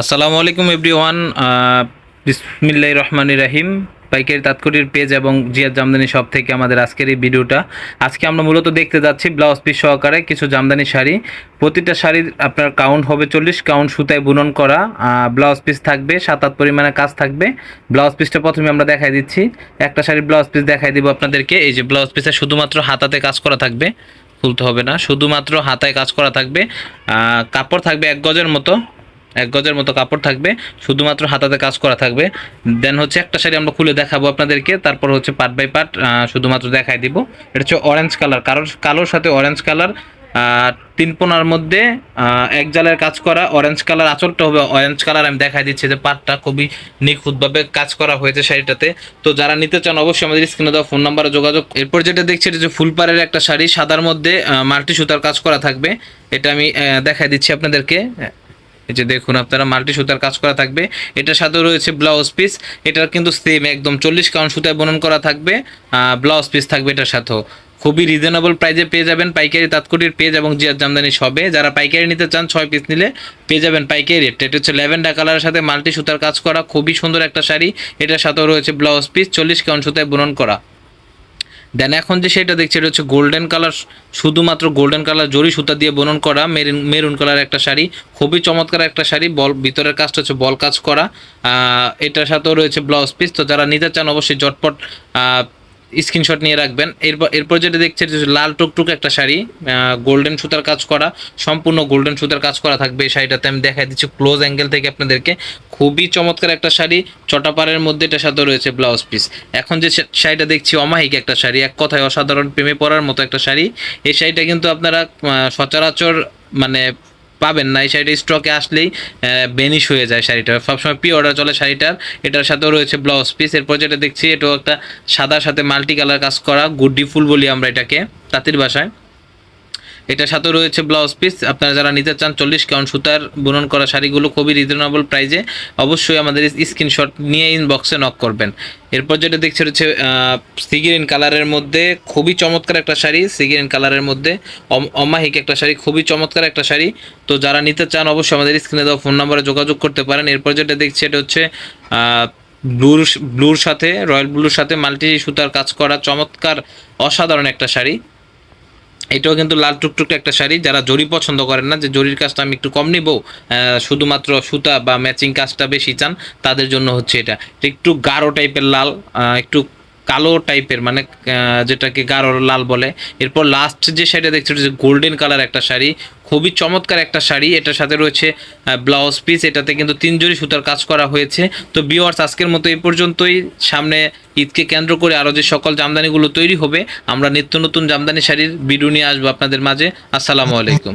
আসসালামু আলাইকুম এভরিওয়ান। বিসমিল্লাহির রহমানির রহিম। পাইকারি তাৎক্ষণিক পেজ এবং জিয়াদ জামদানি শপ থেকে আমাদের আজকের এই ভিডিওটা। আজকে আমরা মূলত দেখতে যাচ্ছি ব্লাউজ পিস সহকারে কিছু জামদানি শাড়ি। প্রতিটা শাড়ির আপনার কাউন্ট হবে 40 কাউন্ট সুতায় বুনন করা। ব্লাউজ পিস থাকবে 7-8 পরিমাণে কাজ থাকবে। ব্লাউজ পিসটা প্রথমে আমরা দেখাই দিচ্ছি। একটা শাড়ির ব্লাউজ পিস দেখাই দিব আপনাদেরকে। এই যে ব্লাউজ পিসে শুধুমাত্র হাতাতে কাজ করা থাকবে, খুলতে হবে না, শুধুমাত্র হাতায় কাজ করা থাকবে। কাপড় থাকবে 1 গজের মতো কাপড় থাকবে, শুধুমাত্র হাতাতে কাজ করা থাকবে। দেন হচ্ছে একটা শাড়ি আমরা খুলে দেখাবো আপনাদেরকে, তারপর হচ্ছে পার্ট বাই পার্ট শুধুমাত্র দেখাই দিব। এটা হচ্ছে অরেঞ্জ কালার, কালোর সাথে অরেঞ্জ কালার, 3 কোণার মধ্যে এক জালের কাজ করা অরেঞ্জ কালার। আঁচলটা হবে অরেঞ্জ কালার। আমি দেখাই দিচ্ছি যে পার্টটা খুবই নিখুঁতভাবে কাজ করা হয়েছে শাড়িটাতে। তো যারা নিতে চান অবশ্যই আমাদের স্ক্রিনে দেওয়া ফোন নাম্বারে যোগাযোগ। এরপর যেটা দেখছি এটা যে ফুলপাড়ের একটা শাড়ি, সাদার মধ্যে মাল্টি সুতার কাজ করা থাকবে। এটা আমি দেখাই দিচ্ছি আপনাদেরকে। এই যে দেখুন আপনারা, মাল্টি সুতার কাজ করা থাকবে। এটার সাথে রয়েছে ব্লাউজ পিস। এটার কিন্তু সেম একদম 40 কাউন্ট সুতায় বুনন করা থাকবে। ব্লাউজ পিস থাকবে এটার সাথেও। খুবই রিজনেবল প্রাইজে পেয়ে যাবেন পাইকারি তাৎক্ষণিক পেজ এবং জিয়াদ জামদানি শপে। যারা পাইকারি নিতে চান 6 পিস নিলে পেয়ে যাবেন পাইকারি রেট। এটা হচ্ছে ল্যাভেন্ডার কালারের সাথে মাল্টি সুতার কাজ করা, খুবই সুন্দর একটা শাড়ি। এটার সাথেও রয়েছে ব্লাউজ পিস 40 কাউন্ট সুতায় বুনন করা। দেন এখন যে সেটা দেখছি এটা হচ্ছে গোল্ডেন কালার, শুধুমাত্র গোল্ডেন কালার জরি সুতা দিয়ে বুনন করা মেরুন কালার একটা শাড়ি। খুবই চমৎকার একটা শাড়ি। ভিতরের কাজটা হচ্ছে বল কাজ করা। এটার সাথেও রয়েছে ব্লাউজ পিস। তো যারা নিতে চান অবশ্যই ঝটপট স্ক্রিনশট নিয়ে রাখবেন। এরপর যেটা দেখছেন লাল টুকটুক একটা শাড়ি, গোল্ডেন সুতার কাজ করা, সম্পূর্ণ গোল্ডেন সুতার কাজ করা থাকবে এই শাড়িটাতে। আমি দেখাই দিচ্ছি ক্লোজ অ্যাঙ্গেল থেকে আপনাদেরকে। খুবই চমৎকার একটা শাড়ি, চটাপাড়ের মধ্যে এটার সাথে রয়েছে ব্লাউজ পিস। এখন যে শাড়িটা দেখছি অমায়িক একটা শাড়ি, এক কথায় অসাধারণ, প্রেমে পড়ার মতো একটা শাড়ি। এই শাড়িটা কিন্তু আপনারা সচরাচর মানে পাবেন না। এই শাড়িটা স্টকে আসলেই বেনিশ হয়ে যায় শাড়িটা, সবসময় প্রি অর্ডার চলে শাড়িটার। এটার সাথেও রয়েছে ব্লাউজ পিস। এরপর যেটা দেখছি এটাও একটা সাদার সাথে মাল্টি কালার কাজ করা, গুড্ডি ফুল বলি আমরা এটাকে তাঁতির ভাষায়। এটার সাথেও রয়েছে ব্লাউজ পিস। আপনারা যারা নিতে চান 40 কাউন্ট সুতার বুনন করা শাড়িগুলো খুবই রিজনেবল প্রাইজে, অবশ্যই আমাদের স্ক্রিনশট নিয়ে ইনবক্সে নক করবেন। এরপর যেটা দেখছি হচ্ছে সি গ্রিন কালারের মধ্যে খুবই চমৎকার একটা শাড়ি, সি গ্রিন কালারের মধ্যে অমাহিক একটা শাড়ি, খুবই চমৎকার একটা শাড়ি। তো যারা নিতে চান অবশ্যই আমাদের স্ক্রিনে দেওয়া ফোন নাম্বারে যোগাযোগ করতে পারেন। এরপর যেটা দেখছি এটা হচ্ছে ব্লুর সাথে, রয়্যাল ব্লুর সাথে মাল্টি সুতার কাজ করা চমৎকার অসাধারণ একটা শাড়ি। এটাও কিন্তু লাল টুকটুক একটা শাড়ি। যারা জরি পছন্দ করেন না, যে জরির কাজটা আমি একটু কম নিব, শুধুমাত্র সুতা বা ম্যাচিং কাজটা বেশি চান, তাদের জন্য হচ্ছে এটা। একটু গাঢ় টাইপের লাল, একটু কালো টাইপের, মানে যেটাকে গাঢ় লাল বলে। এরপর লাস্ট যে শাড়িটা দেখছি গোল্ডেন কালার একটা শাড়ি, খুবই চমৎকার একটা শাড়ি। এটার সাথে রয়েছে ব্লাউজ পিস। এটাতে কিন্তু 3 জরি সুতার কাজ করা হয়েছে। তো ভিউয়ার্স, আজকের মতো এই পর্যন্তই। সামনে ঈদকে কেন্দ্র করে আরও যে সকল জামদানিগুলো তৈরি হবে, আমরা নিত্য নতুন জামদানি শাড়ির ভিডিও নিয়ে আসবো আপনাদের মাঝে। আসসালামু আলাইকুম।